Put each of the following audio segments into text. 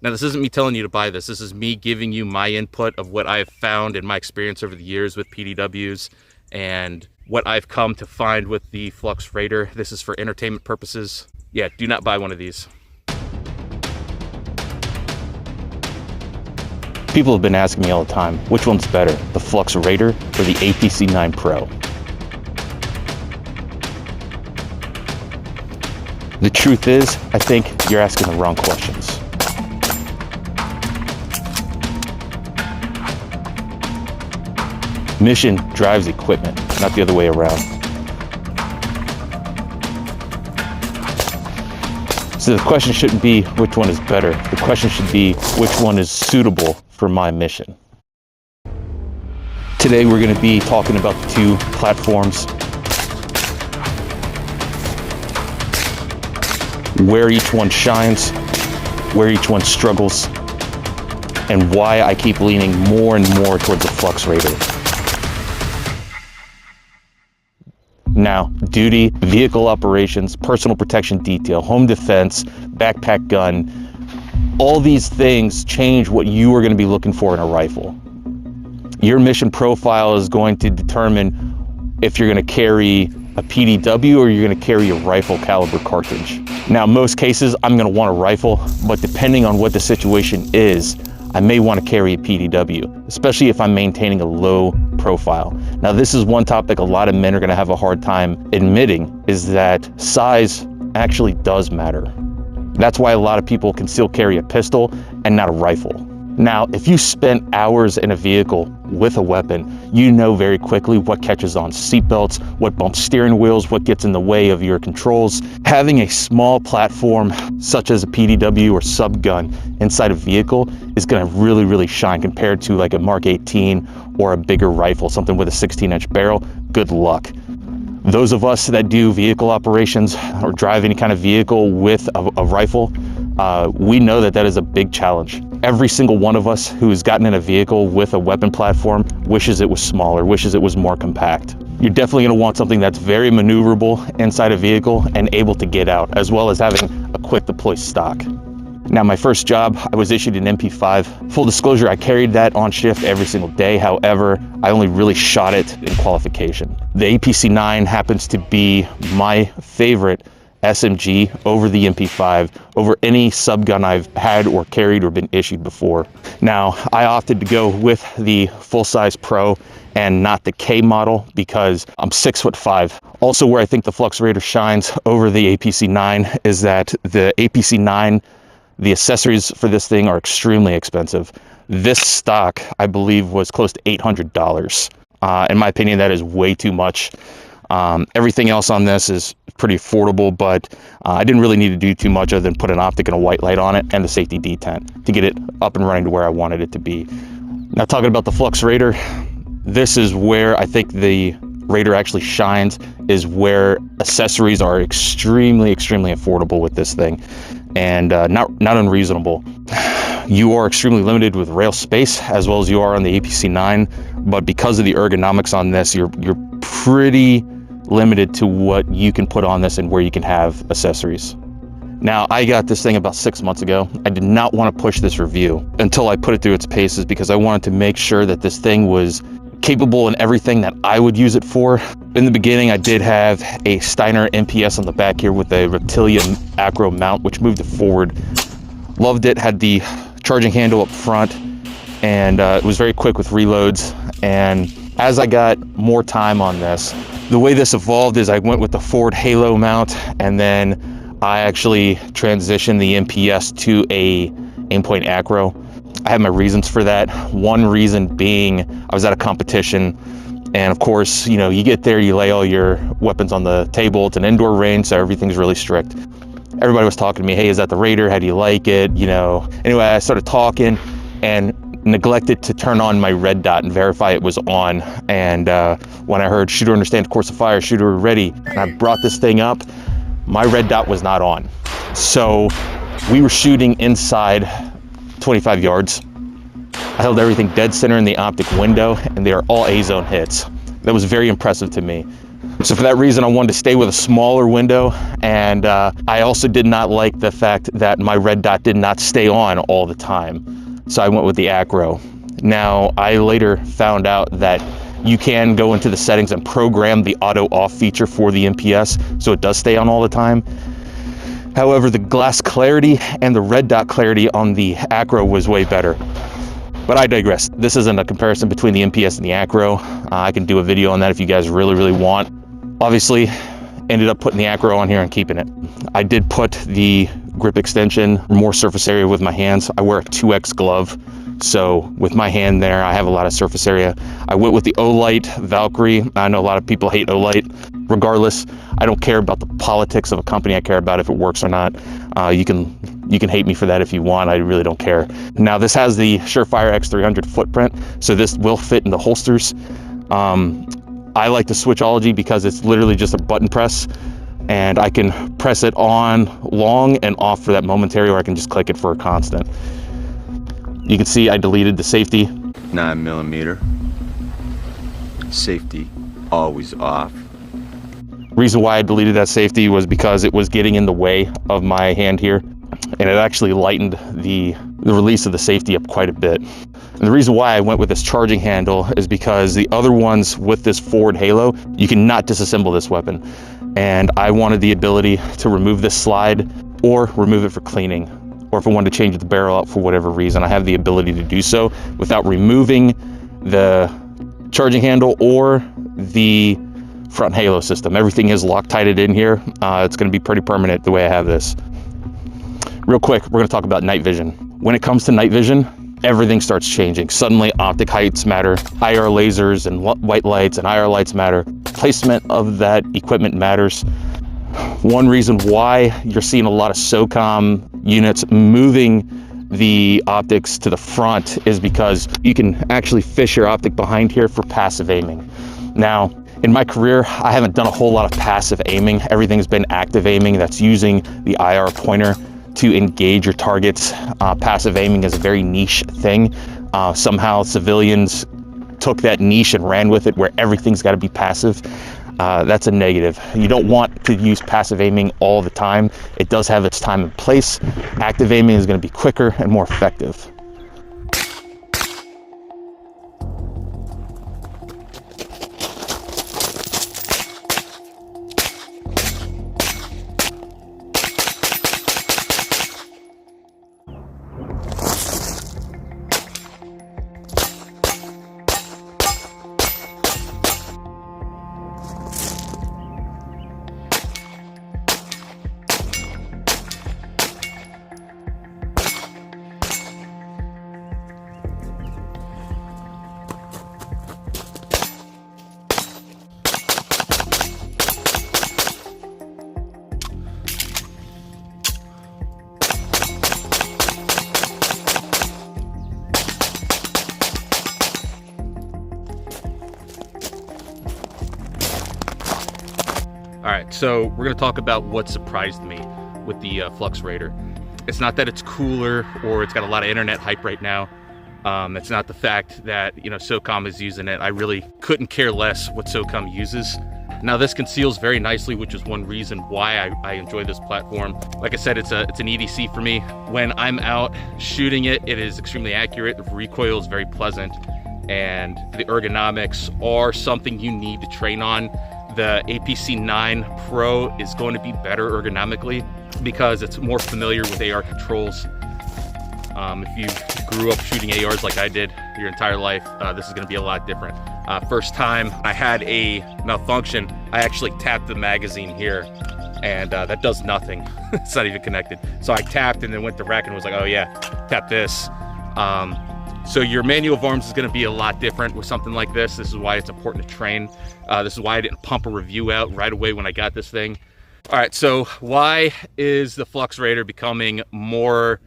Now, this isn't me telling you to buy this. This is me giving you my input of what I've found in my experience over the years with PDWs and what I've come to find with the Flux Raider. This is for entertainment purposes. Yeah, do not buy one of these. People have been asking me all the time, which one's better, the Flux Raider or the APC9 Pro? The truth is, I think you're asking the wrong questions. Mission drives equipment, not the other way around. So the question shouldn't be which one is better. The question should be which one is suitable for my mission. Today we're going to be talking about the two platforms, where each one shines, where each one struggles, and why I keep leaning more and more towards the Flux Raider. Now, duty, vehicle operations, personal protection detail, home defense, backpack gun, all these things change what you are going to be looking for in a rifle. Your mission profile is going to determine if you're going to carry a PDW or you're going to carry a rifle caliber cartridge. Now, in most cases, I'm going to want a rifle, but depending on what the situation is, I may want to carry a PDW, especially if I'm maintaining a low profile. Now, this is one topic a lot of men are going to have a hard time admitting, is that size actually does matter. That's why a lot of people can still carry a pistol and not a rifle. Now, if you spent hours in a vehicle with a weapon, you know very quickly what catches on seatbelts, what bumps steering wheels, what gets in the way of your controls. Having a small platform such as a PDW or sub gun inside a vehicle is going to really shine compared to like a Mark 18 or a bigger rifle, something with a 16-inch barrel. Good luck. Those of us that do vehicle operations or drive any kind of vehicle with a rifle, we know that that is a big challenge. Every single one of us who's gotten in a vehicle with a weapon platform wishes it was smaller, wishes it was more compact. You're definitely going to want something that's very maneuverable inside a vehicle and able to get out, as well as having a quick deploy stock. Now, my first job, I was issued an MP5. Full disclosure, I carried that on shift every single day. However, I only really shot it in qualification. The APC9 happens to be my favorite SMG over the MP5, over any subgun I've had or carried or been issued before. Now, I opted to go with the full-size Pro and not the K model because I'm 6'5". Also, where I think the Flux Raider shines over the APC9 is that the APC9, the accessories for this thing are extremely expensive. This stock, I believe, was close to $800. In my opinion, that is way too much. Everything else on this is pretty affordable, but I didn't really need to do too much other than put an optic and a white light on it and the safety detent to get it up and running to where I wanted it to be. Now, talking about the Flux Raider, this is where I think the Raider actually shines, is where accessories are extremely affordable with this thing, and not unreasonable. You are extremely limited with rail space as well as you are on the APC9, but because of the ergonomics on this, you're pretty limited to what you can put on this and where you can have accessories. Now, I got this thing about 6 months ago. I did not want to push this review until I put it through its paces because I wanted to make sure that this thing was capable in everything that I would use it for. In the beginning, I did have a Steiner MPS on the back here with a Reptilia acro mount, which moved it forward. Loved it, had the charging handle up front, and it was very quick with reloads. And as I got more time on this, the way this evolved is I went with the forward halo mount, and then I actually transitioned the MPS to a aimpoint acro. I have my reasons for that. One reason being I was at a competition, and of course, you know, you get there, you lay all your weapons on the table. It's an indoor range, so everything's really strict. Everybody was talking to me, hey, is that the Raider? How do you like it? You know, anyway, I started talking and neglected to turn on my red dot and verify it was on. And when I heard shooter understand course of fire, shooter ready, and I brought this thing up, my red dot was not on. So we were shooting inside 25 yards. I held everything dead center in the optic window, and they are all A-zone hits. That was very impressive to me. So for that reason, I wanted to stay with a smaller window, and I also did not like the fact that my red dot did not stay on all the time. So I went with the Acro. Now, I later found out that you can go into the settings and program the auto off feature for the MPS, so it does stay on all the time. However, the glass clarity and the red dot clarity on the Acro was way better. But I digress. This isn't a comparison between the MPS and the Acro. I can do a video on that if you guys really want. Obviously, ended up putting the Acro on here and keeping it. I did put the grip extension, more surface area with my hands. I wear a 2X glove, so with my hand there, I have a lot of surface area. I went with the Olight Valkyrie. I know a lot of people hate Olight. Regardless, I don't care about the politics of a company. I care about if it works or not. You can hate me for that if you want. I really don't care. Now, this has the Surefire X300 footprint, so this will fit in the holsters. I like the Switchology because it's literally just a button press, and I can press it on long and off for that momentary, or I can just click it for a constant. You can see I deleted the safety. 9mm. Safety always off. Reason why I deleted that safety was because it was getting in the way of my hand here, and it actually lightened the release of the safety up quite a bit. And the reason why I went with this charging handle is because the other ones with this forward halo, you cannot disassemble this weapon. And I wanted the ability to remove this slide or remove it for cleaning. Or if I wanted to change the barrel out for whatever reason, I have the ability to do so without removing the charging handle or the front halo system. Everything is Loctited in here. It's going to be pretty permanent the way I have this. Real quick, we're going to talk about night vision. When it comes to night vision, everything starts changing. Suddenly, optic heights matter, IR lasers and white lights and IR lights matter. Placement of that equipment matters. One reason why you're seeing a lot of SOCOM units moving the optics to the front is because you can actually fish your optic behind here for passive aiming. Now, in my career, I haven't done a whole lot of passive aiming. Everything's been active aiming. That's using the IR pointer to engage your targets. Passive aiming is a very niche thing. Somehow civilians took that niche and ran with it where everything's got to be passive. That's a negative. You don't want to use passive aiming all the time. It does have its time and place. Active aiming is going to be quicker and more effective. All right, so we're gonna talk about what surprised me with the Flux Raider. It's not that it's cooler or it's got a lot of internet hype right now. It's not the fact that, you know, SOCOM is using it. I really couldn't care less what SOCOM uses. Now this conceals very nicely, which is one reason why I enjoy this platform. Like I said, it's an EDC for me. When I'm out shooting it, it is extremely accurate. The recoil is very pleasant, and the ergonomics are something you need to train on. The APC9 Pro is going to be better ergonomically because it's more familiar with AR controls. If you grew up shooting ARs like I did your entire life, this is going to be a lot different. First time I had a malfunction, I actually tapped the magazine here, and that does nothing. It's not even connected. So I tapped and then went to rack and was like, oh yeah, tap this. So your manual of arms is going to be a lot different with something like this. This is why it's important to train. This is why I didn't pump a review out right away when I got this thing. All right, so why is the Flux Raider becoming more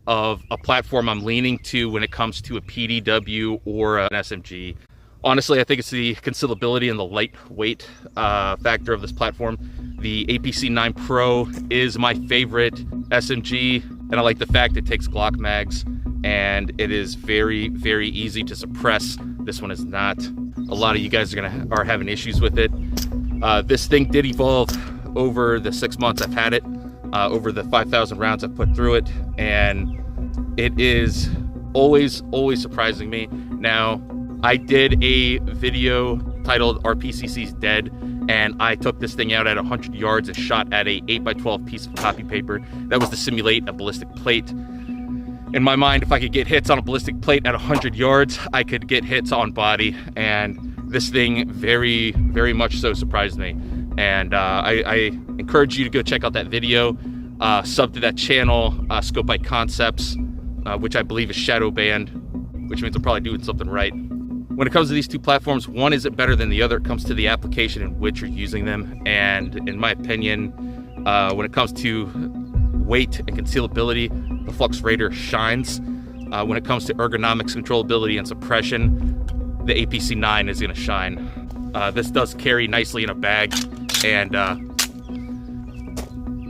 of a platform I'm leaning to when it comes to a PDW or an SMG? Honestly, I think it's the concealability and the lightweight factor of this platform. The APC9 Pro is my favorite SMG, and I like the fact it takes Glock mags, and it is very, very easy to suppress. This one is not. A lot of you guys are having issues with it. This thing did evolve over the 6 months I've had it, over the 5,000 rounds I've put through it, and it is always surprising me. Now, I did a video titled "Are PCCs Dead?" and I took this thing out at 100 yards and shot at a 8x12 piece of copy paper. That was to simulate a ballistic plate. In my mind, if I could get hits on a ballistic plate at 100 yards, I could get hits on body, and this thing very much so surprised me. And I encourage you to go check out that video, sub to that channel, Scope by Concepts, which I believe is shadow banned, which means I'm probably doing something right. When it comes to these two platforms, one isn't better than the other. It comes to the application in which you're using them. And in my opinion, when it comes to weight and concealability, the Flux Raider shines. When it comes to ergonomics, controllability, and suppression, the APC9 is gonna shine. This does carry nicely in a bag, and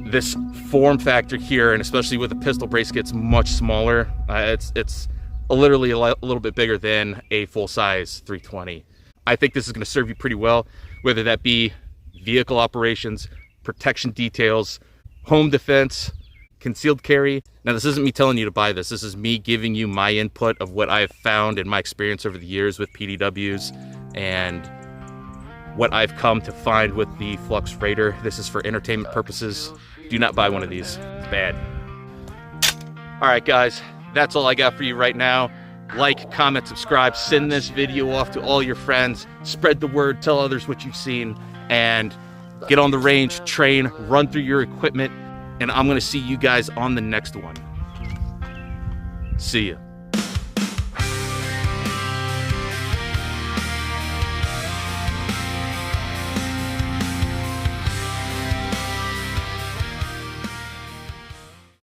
this form factor here, and especially with the pistol brace, gets much smaller. It's literally a little bit bigger than a full-size 320. I think this is going to serve you pretty well, whether that be vehicle operations, protection details, home defense, concealed carry. Now, this isn't me telling you to buy this. This is me giving you my input of what I've found in my experience over the years with PDWs and what I've come to find with the Flux Raider. This is for entertainment purposes. Do not buy one of these. It's bad. All right, guys. That's all I got for you right now. Like, comment, subscribe, send this video off to all your friends, spread the word, tell others what you've seen, and get on the range, train, run through your equipment, and I'm gonna see you guys on the next one. See ya.